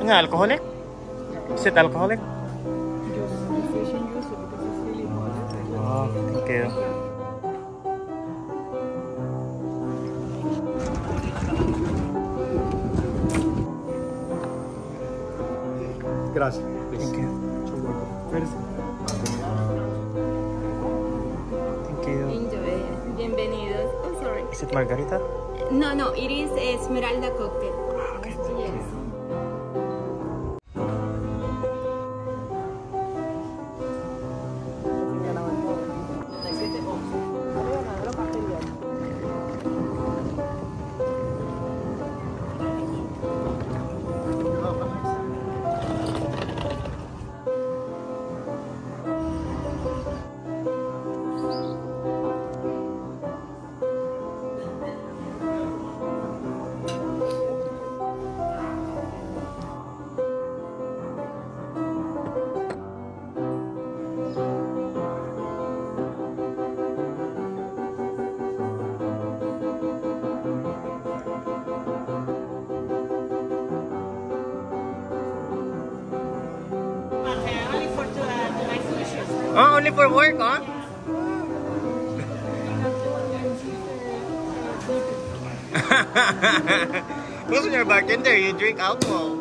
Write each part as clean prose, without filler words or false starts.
Ano, alcoholic? Is it alcoholic? Juice, refreshing juice because it's really hot. Oh, thank you. Gracias. Thank you. Thank you. Enjoy. Bienvenidos. Oh, sorry. Is it margarita? No, no, it is Esmeralda cocktail. Okay, Yes. Oh, only for work, huh? Because when you're a bartender, you drink alcohol.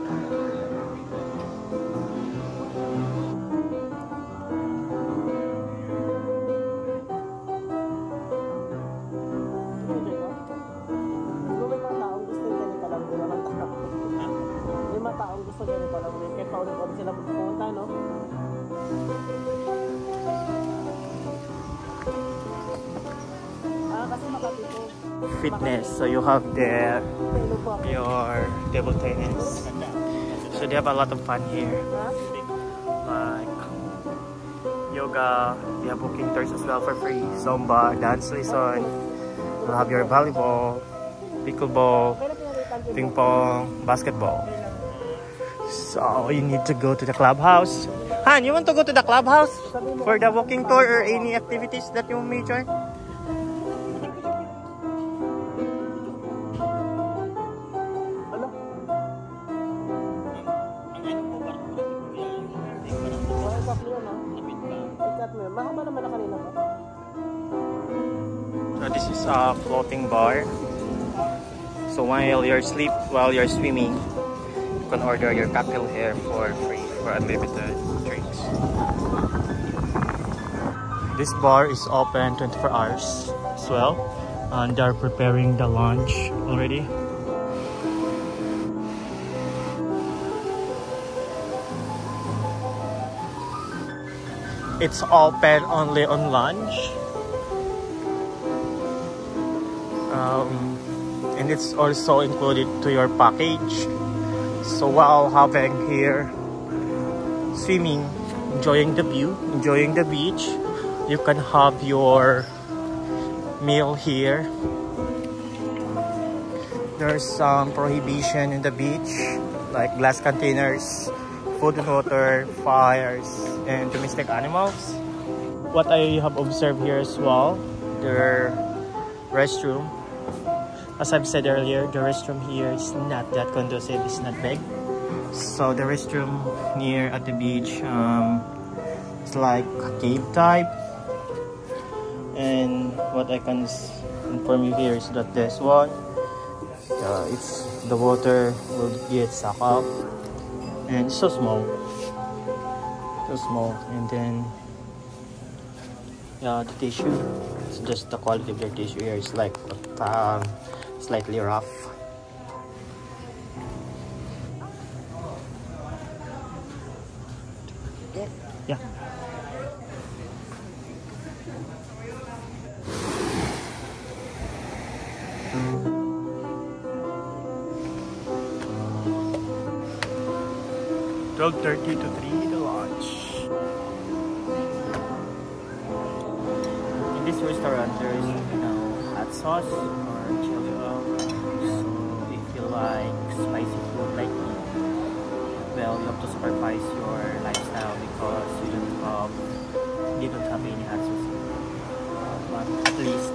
Fitness, so you have there your table tennis, so they have a lot of fun here, like yoga. They have booking tours as well for free, Zumba, dance lesson. You have your volleyball, pickleball, ping pong, basketball. So you need to go to the clubhouse. Han, you want to go to the clubhouse for the walking tour or any activities that you may join? So this is a floating bar. So while you're swimming, you can order your cocktail here for free for unlimited drinks. This bar is open 24 hours as well, and they're preparing the lunch already. It's open only on lunch. And it's also included to your package. So while having here swimming, enjoying the view, enjoying the beach, you can have your meal here. There's some prohibition in the beach, like glass containers, food and water, fires, and domestic animals. What I have observed here as well, their restroom. As I've said earlier, the restroom here is not that conducive, it's not big. So the restroom near at the beach, it's like a cave type. And what I can inform you here is that this one, it's the water will get sucked up, and it's so small, and then the tissue, it's just the quality of their tissue here is like slightly rough. Yeah. $12.30 to 3 the lunch. In this restaurant, there is hot sauce or chili oil. So if you like spicy food like me, well, you have to sacrifice your lifestyle because you don't have any hot sauce. But at least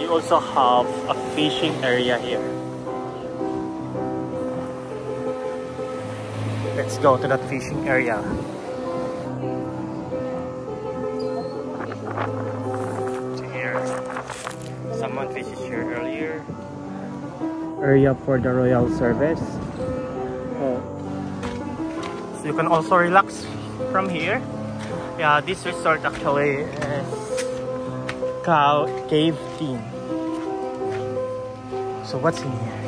you also have a fishing area here. Let's go to that fishing area. Here, someone fished here earlier. Area for the royal service. Oh. So you can also relax from here. Yeah, this resort actually is cave theme. So what's in here?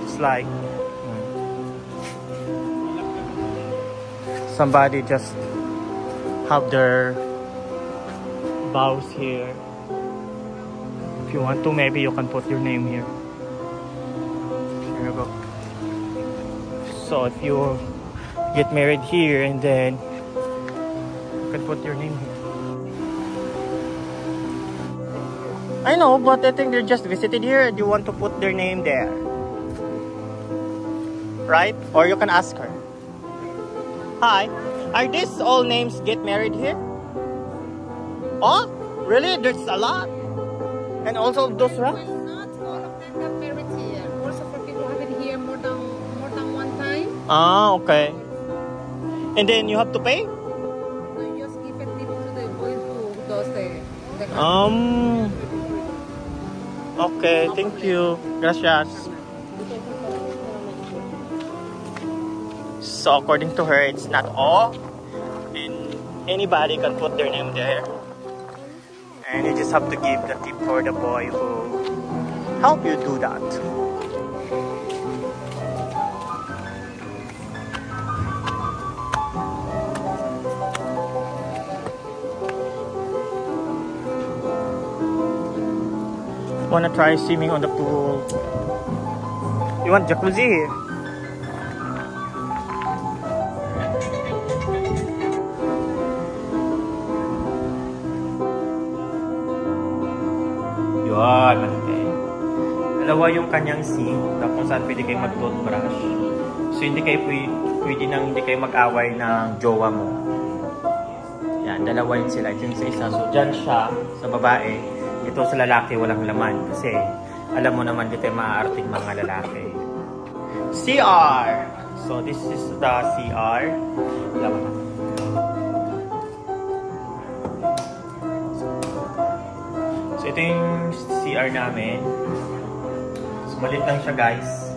It's like somebody just have their bows here. If you want to, maybe you can put your name here. Here you go. So if you get married here, and then you can put your name here. I know, but I think they're just visited here and you want to put their name there. Right? Or you can ask her. Hi, are these all names get married here? Oh, really? There's a lot? And also those rocks? Not all of them got married here. Also for people who have been here more than one time. Ah, okay. And then you have to pay? No, you just give a tip to the boy who does the Okay, thank you. Gracias. So according to her, it's not all. And anybody can put their name there. And you just have to give the tip for the boy who help you do that. Wanna try swimming on the pool? You want jacuzzi here? Yun, okay. Dalawa yung kanyang sink na kung saan pwede kayo mag-toothbrush. So hindi kayo hindi kayo mag-away ng jowa mo. Yan, dalawa yun sila. Ito yung sa isa. So dyan siya sa babae. Ito sa lalaki walang laman kasi alam mo naman dito yung maaarting mga lalaki. CR! So this is the CR. Laman. So ito yung CR namin. So maliit lang siya guys.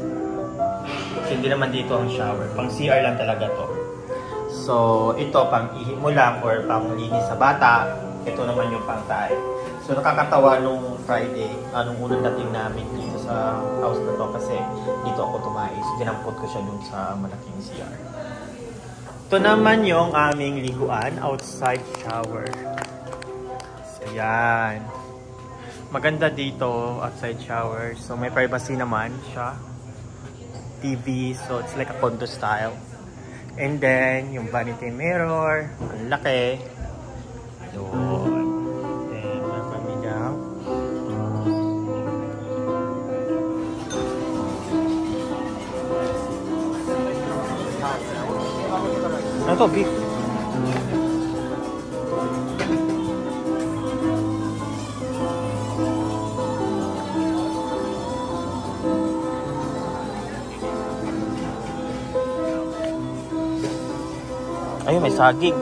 Kasi hindi naman dito ang shower. Pang CR lang talaga to. So ito pang ihi mo lang or pang linis sa bata. Ito naman yung pang tayo. So nakakatawa nung Friday, nung unang dating namin dito sa house na to kasi dito ako tumae. So dinampot ko siya dun sa malaking CR. Ito naman yung aming liguan, outside shower. So yan. Maganda dito, outside shower. So may privacy naman siya. TV, so it's like a condo style. And then yung vanity mirror, ang laki. Yun. Ano to, beef? Ayun, may saging.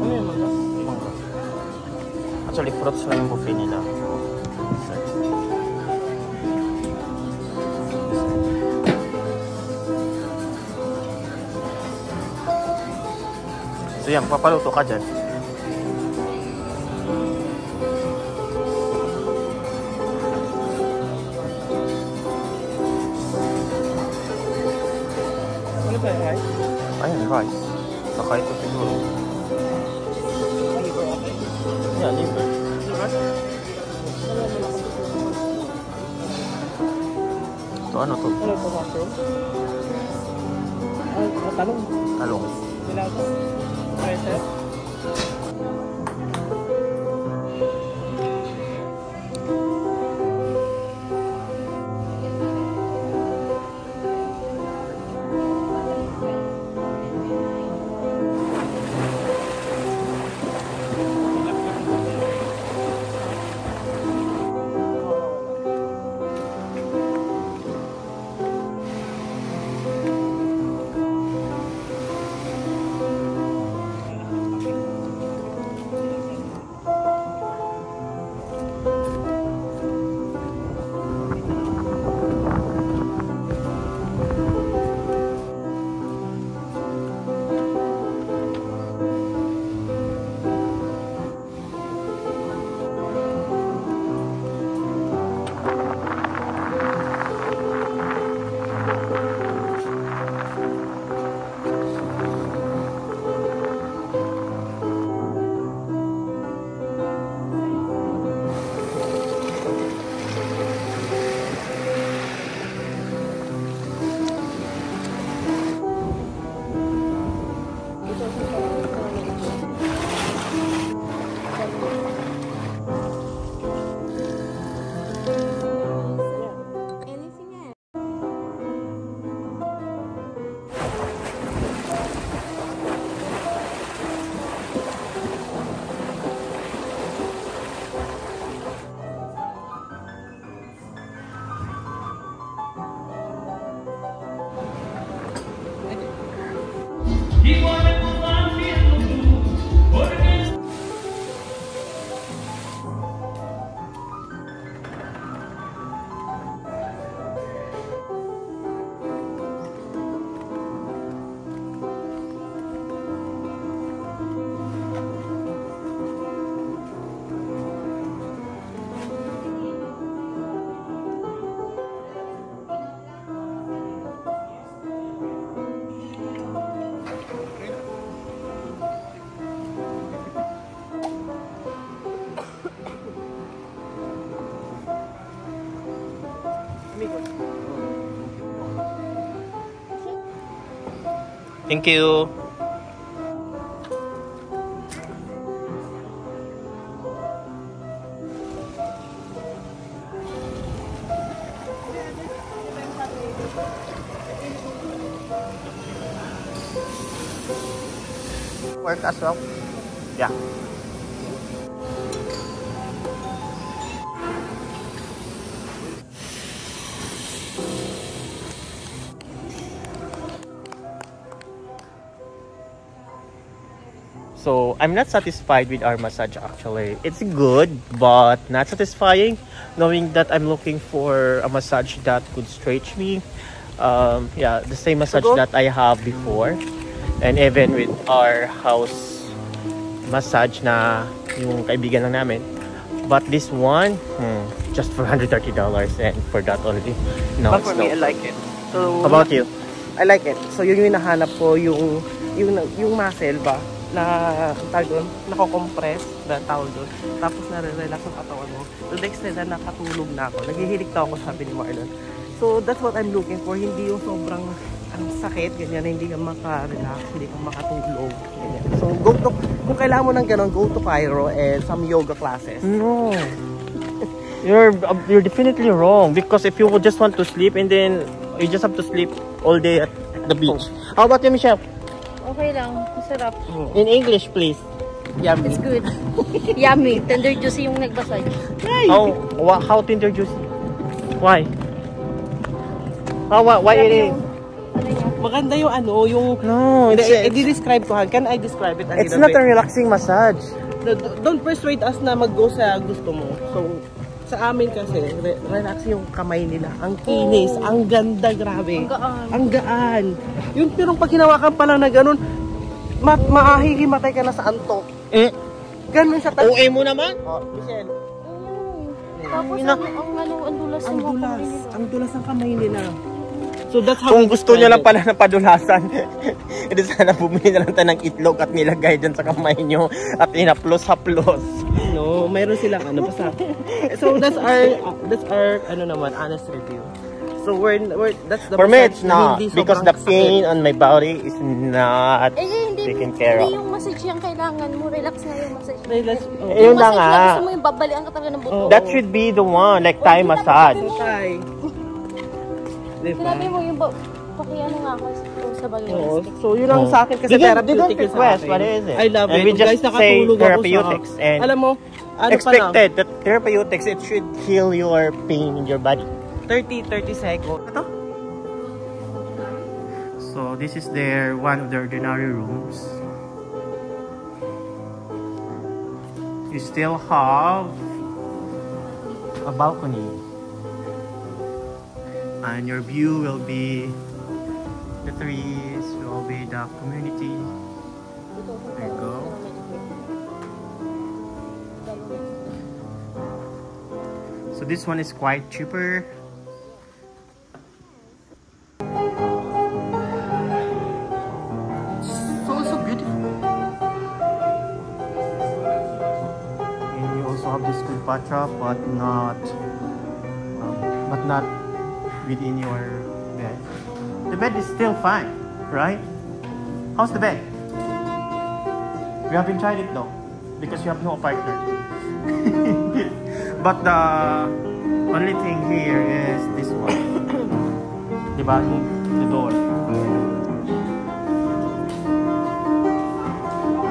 Ano yung mangga? Mangga. Actually, fruits lang yung buffet nila. So yan, papaluto ka dyan. Ano ba yung rice? Ayun, rice. Saka ito siguro. Liver okay? Yeah, liver. Ito ano to? Ano ito, mushroom? Talong. Talong. Nilaga. Okay, sir. Thank you. Work as well? Yeah. So I'm not satisfied with our massage actually. It's good but not satisfying knowing that I'm looking for a massage that could stretch me. Yeah, the same massage that I have before. And even with our house massage na yung kaibigan lang namin. But this one, just for $130 and for that only. No, but for me, I like it. So, how about you? I like it. So yun yung hinahanap ko, yung muscle ba? Na tawag doon, nako-compress na tawag doon. Tapos nare-relax ang katawan mo. To the extent na nakatulog na ako. Naghihilig na ako, sabi ni Marlon. So that's what I'm looking for. Hindi yung sobrang ang sakit, ganyan, hindi ka maka-relax, hindi ka makatulog. Ganyan. So kung kailangan mo ng ganun, go to Cairo and some yoga classes. No. You're definitely wrong because if you would just want to sleep and then you just have to sleep all day at the beach. How about you, Michelle? Okay lang, masarap. In English, please. Yummy. It's good. Yummy. Tender juicy yung nag-massage. How tender juicy? Why? Why it is? Maganda yung yung... No, i-describe ko ha. Can I describe it a little bit? It's not a relaxing massage. Don't persuade us na mag-go sa gusto mo. So, sa amin kasi, relax yung kamay nila. Ang kinis, ang ganda, grabe. Ang gaan. Ang gaan. Yung pirong pag hinawakan pa lang na ganun, maahihimatay ka na sa antok. Ganun siya. OA mo naman? Oh, Michelle. Tapos ang dulas ng kamay nila. Ang dulas ng kamay nila. So that's how kung gusto nyo lang pala na padulasan, edi sana bumili na lang tayo ng itlog at nilagay dyan sa kamay nyo at inaplos-haplos. No, mayroon silang basta. So that's our naman, honest review. So that's the for me it's not because the pain on my body is not taken care of. Hindi yung massage yung kailangan mo, relax na yung massage. Relax. Yun na nga. Gusto mo yung babalian ka talaga ng buto. That should be the one, like Thai massage. Okay. Diba? Sinabi mo yung pakiano nga ako sa balon. So yun ang sa akin kasi therapeutic yung sa akin. What is it? I love and it. we just guys, say nakatulog therapeutics. Ako and alam mo, expected that therapeutics, it should heal your pain in your body. 30 seconds. Ito? So this is one of the ordinary rooms. You still have a balcony. And your view will be the trees, will be the community. There you go. So this one is quite cheaper. So beautiful. And you also have this Cleopatra, but not within your bed. The bed is still fine, right? How's the bed? We haven't tried it though, because you have no partner. But the only thing here is this one. Diba? The door.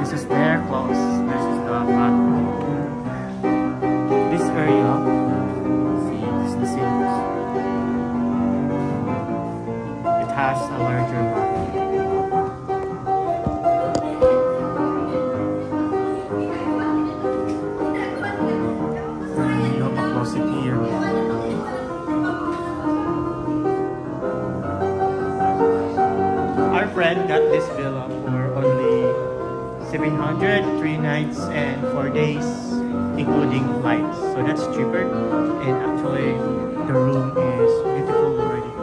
This is their clothes. This is the bathroom. This area. See, this is the sink. Has a larger bathroom. this villa for only 700, 3 nights and 4 days, including flights. So that's cheaper, and actually the room is beautiful already.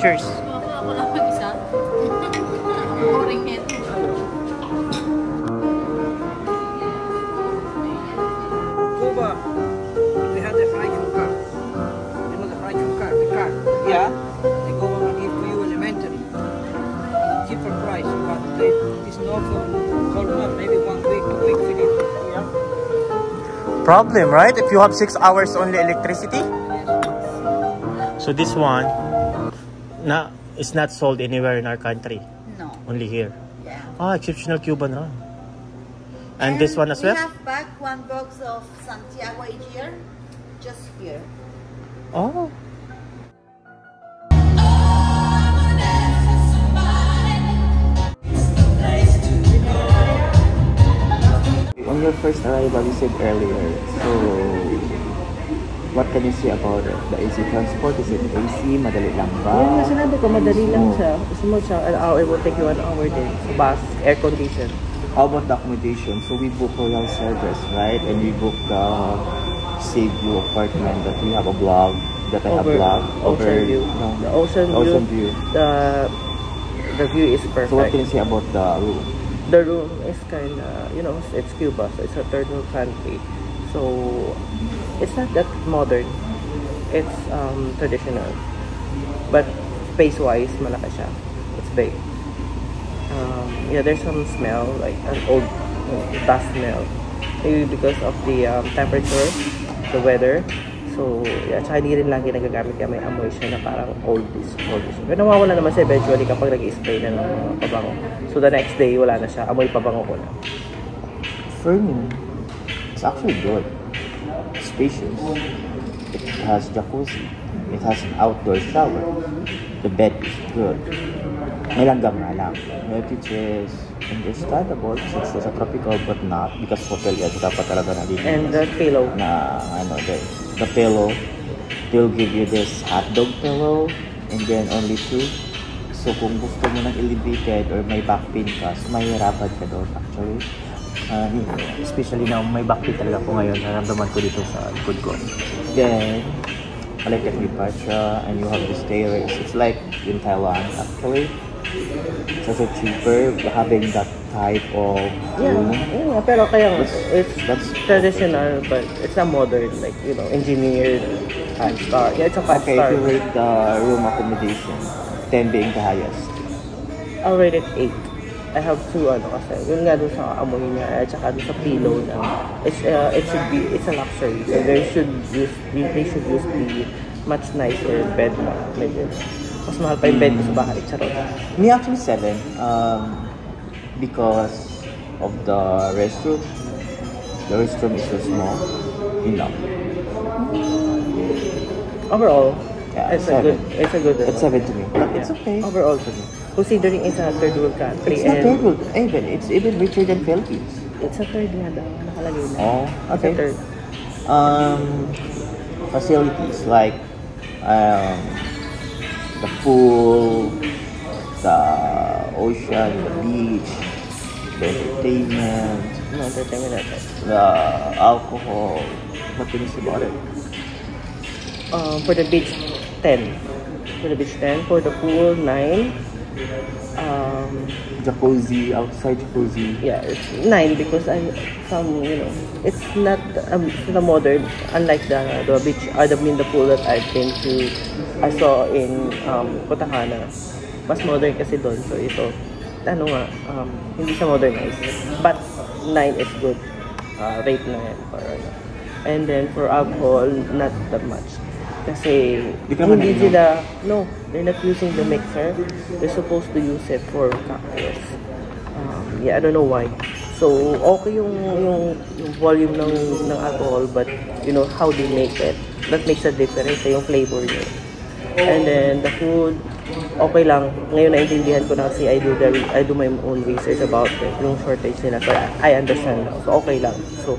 Cheers! Ako lang mag-isa. Boring it. Cuba, we had a flight from car. You know the flight from car, the car. Yeah. They go and give to you elementary. Cheaper price, but it's not for whole month, maybe 1 week, 2 weeks in it. Yeah. Problem, right? If you have 6 hours only electricity. Yes. So this one, it's not sold anywhere in our country. No. Only here. Yeah. Ah, exceptional Cuban rum. And this one as well? We have back 1 box of Santiago each year, just here. Oh. On your first arrival, you said earlier, so what can you say about it? The AC transport, is it AC? Madali lang ba? Yun nga sinabi ko, madali lang siya. Smooth siya. An hour, it will take you 1 hour din. Sa bus, air condition. How about the accommodation? So we book Royal Service, right? And we book the Save You apartment that we have a blog, that I have blog. Ocean view. No, The ocean view. The view is perfect. So what can you say about the room? The room is kind of, you know, it's Cuba, so it's a third world country. So it's not that modern. It's traditional. But space-wise, malaki siya. It's big. Yeah, there's some smell, like an old dust smell. Maybe because of the temperature, the weather. So, yeah, tsaka hindi rin lagi nagagamit kaya may amoy siya na parang oldies. Pero nawawala naman siya eventually kapag nag-spray na ng mga pabango. So, the next day, wala na siya. Amoy pabango ko na. For me, it's actually good. Spacious. It has jacuzzi. It has an outdoor shower. The bed is good. May langgam nga lang. Which is understandable since it's a tropical, but not because hotel yan. So dapat talaga nalilinis. And the pillow. Na, the pillow, they'll give you this hot dog pillow and then only 2. So kung gusto mo ng elevated or may back pain ka, so mahihirapan ka doon actually. Especially now, may back pain talaga po ngayon. Naramdaman ko dito sa likod ko. Then, I like that departure and you have the stairs. It's like in Thailand actually. It's also cheaper having that type of room. Yeah, pero kaya that's traditional, but it's not modern, like, you know, engineered, 5-star. Yeah, it's a 5-star. Okay, if you rate the room accommodation, 10 being the highest. I'll rate it 8. I have 2 kasi yun nga doon sa amoy niya at saka doon sa pillow na it's a luxury, so they should use the much nicer bed na medyo mas mahal pa yung bed sa bahay. Charot. Me actually 7 because of the restroom. The restroom is so small enough. Overall, Yeah, it's a good. It's 7 to me. But it's okay. Overall, considering it's a third world country. It's not third world. It's even richer than Philippines. It's a third nga daw, nakalagay na. Oh, okay. It's a third. Facilities like the pool, the ocean, the beach, the entertainment, the alcohol. What can you say about it? For the beach, 10. For the beach, 10. For the pool, 9. Jacuzzi, outside jacuzzi. Yeah, it's 9 because it's not modern. Unlike the beach, the pool that I've been to, I saw in Kotahana. Mas modern kasi doon. So ito, hindi siya modernized. But 9 is good. Rate na yan. And then for alcohol, not that much. Kasi hindi sila, they're not using the mixer. They're supposed to use it for cocktails. I don't know why. So, okay yung volume ng alcohol, but you know how they make it. That makes a difference sa yung flavor niya. And then the food, okay lang. Ngayon naintindihan ko na kasi I do my own research about it, yung shortage nila. So I understand now. So okay lang. So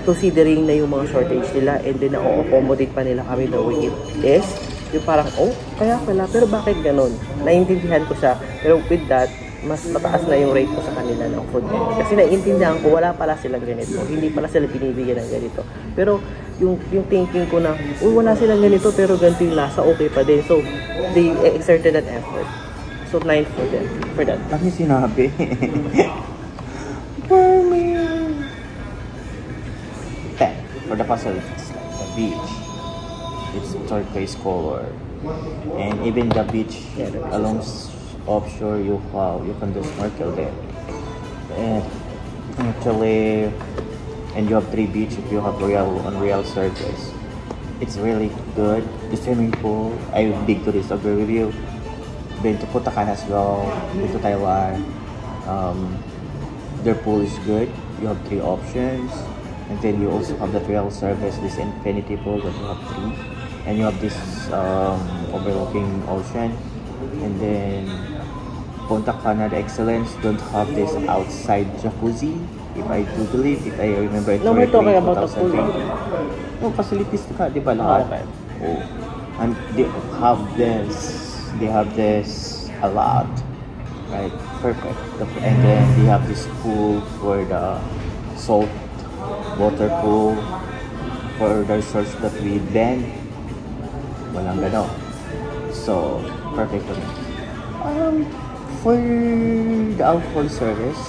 considering na yung mga shortage nila and then na-accommodate pa nila kami the way it is, Yung parang, oh, kaya pala, pero bakit ganun? Naiintindihan ko siya. Pero with that, mas mataas na yung rate ko sa kanila ng food ngayon. Kasi naiintindihan ko, wala pala silang ganito. Hindi pala sila binibigyan ng ganito. Pero yung thinking ko na, wala silang ganito, pero ganito yung lasa, okay pa din. So, they exerted an effort. So, 9 for them. For that. Ano yung sinabi? For me. 10 for the facilities, like the beach. It's turquoise color. And even the beach along offshore, you can do snorkel there. And actually, and you have 3 beach if you have real surface. It's really good. The swimming pool, I'm big to this, agree with you. Been to Putakan as well, been to Taiwan. Their pool is good. You have 3 options. And then you also have the real service, this infinity pool that you have 3. And you have this overlooking ocean. And then Punta Cana, the Excellence, don't have this outside jacuzzi. If I do believe, if I remember it No, we're correctly, talking about the pool. No, facilities ka, di ba lahat? Okay. Oh. And they have this a lot. Right, perfect. And then they have this pool for the salt water pool for the resorts that we been. Walang gano. So, perfect for me. For the alcohol service,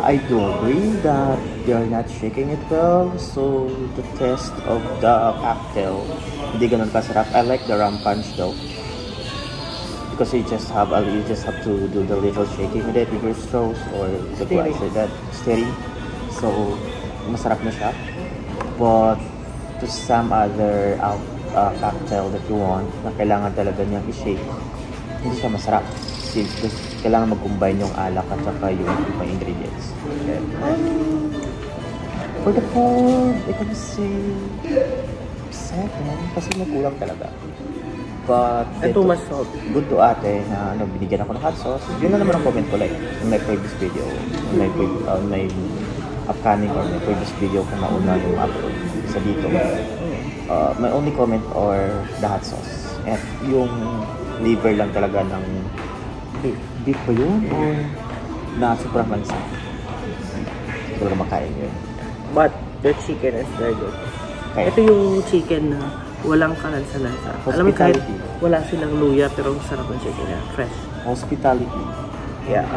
I do agree that they are not shaking it well. So, the taste of the cocktail, hindi ganun kasarap. I like the rum punch though. Because you just have to do the little shaking with it with your straws or the glass like that, steady. So, masarap na siya. But to some other cocktail that you want, na kailangan talaga niyang i-shake, hindi siya masarap. Since kailangan mag-combine yung alak at saka yung ibang ingredients. Okay. For the food, I can say 7 kasi nagkulang talaga. But too much salt. Good to ate na binigyan ako ng hot sauce. Yun na naman ang comment ko like in my previous video, in my upcoming or my previous video kung nauna yung upload sa dito. My only comment or the hot sauce. At yung liver lang talaga ng beef ba yun? Or na sobrang lansa? Hindi ko makain yun. But the chicken is very good. Okay. Ito yung chicken na walang kalansa-lansa. Alam mo kahit wala silang luya pero sarap ng chicken niya. Fresh. Hospitality. Yeah,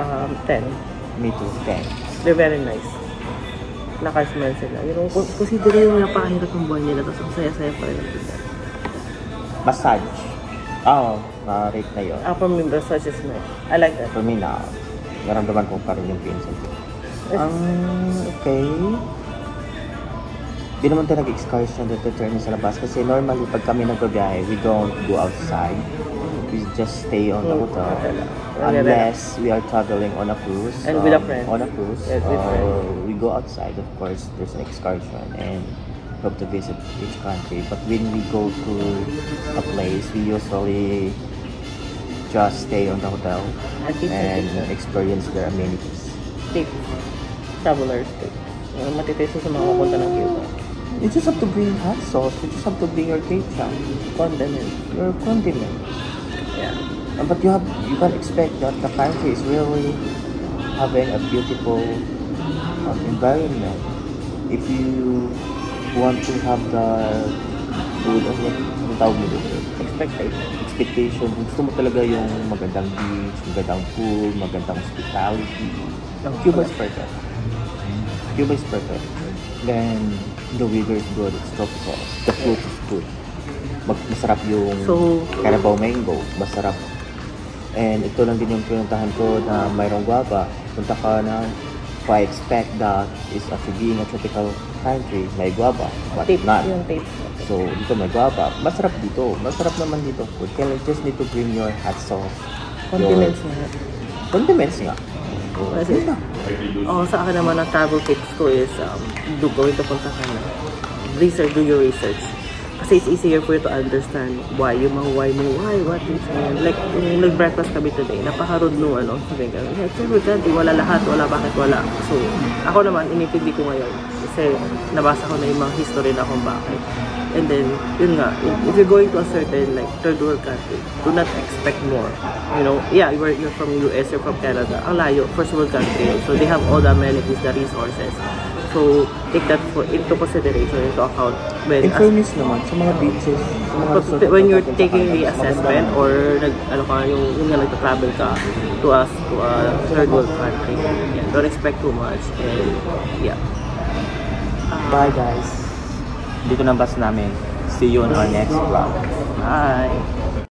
10. Me too, 10. They're very nice. Nakasmell sila. You know, consider yung napakahirap ng buwan nila tapos ang saya-saya pa rin ang tingnan. Massage. Rate na yun. For me, massage is nice. I like that. For me na, naramdaman ko pa rin yung pinsan ko. Okay. Di naman tayo nag-excursion dito turn sa labas kasi normally pag kami nagbabiyahe, we don't go outside. We just stay on the hotel. Unless we are traveling on a cruise. And with a friend. On a cruise. Yes, with we go outside, of course, there's an excursion and hope to visit each country. But when we go to a place, we usually just stay on the hotel and experience their amenities. Tip. Traveler's tip. Matitiso sa mga kapunta ng Cuba. You just have to bring hot sauce. You just have to bring your ketchup, Condiments. your condiments. Yeah. But you can expect that the country is really having a beautiful environment. If you want to have the food of what tawag mo dito? Expectation. Gusto mo talaga yung magandang beach, magandang pool, magandang hospitality. Cuba is perfect. Cuba is perfect. Then the weather is good. It's tropical. The fruit is good. Masarap yung Carabao mango. Masarap. And ito lang din yung pinuntahan ko na mayroong guava. Punta ka na, I expect that is after being a tropical country, may guava. But not. So, dito may guava. Masarap dito. Masarap naman dito food. Kaya you just need to bring your hot sauce. Condiments nga. Condiments nga. Kasi, sa akin naman ang travel tips ko is going to punta ka na. Do your research. Kasi it's easier for you to understand why is like, nag-breakfast kami today, napaka-rude nung sabi ka, it's every country, wala lahat, wala bakit wala. So, ako naman, inintindi ko ngayon. Kasi, nabasa ko na yung mga history na kung bakit. And And then, yun nga, if you're going to a certain like third world country, do not expect more. You know, yeah, you're from US, you're from Canada, ang layo, first world country. So they have all the amenities, the resources. So take that into consideration, into account when In fairness naman, sa mga beaches, sa mga resort na when you're pupunta taking ka, the sa mga assessment bahay. or yung nga nagta-travel ka to a third world country. Yeah, don't expect too much and yeah. Bye guys. Dito na bus namin. See you on our next vlog. Bye.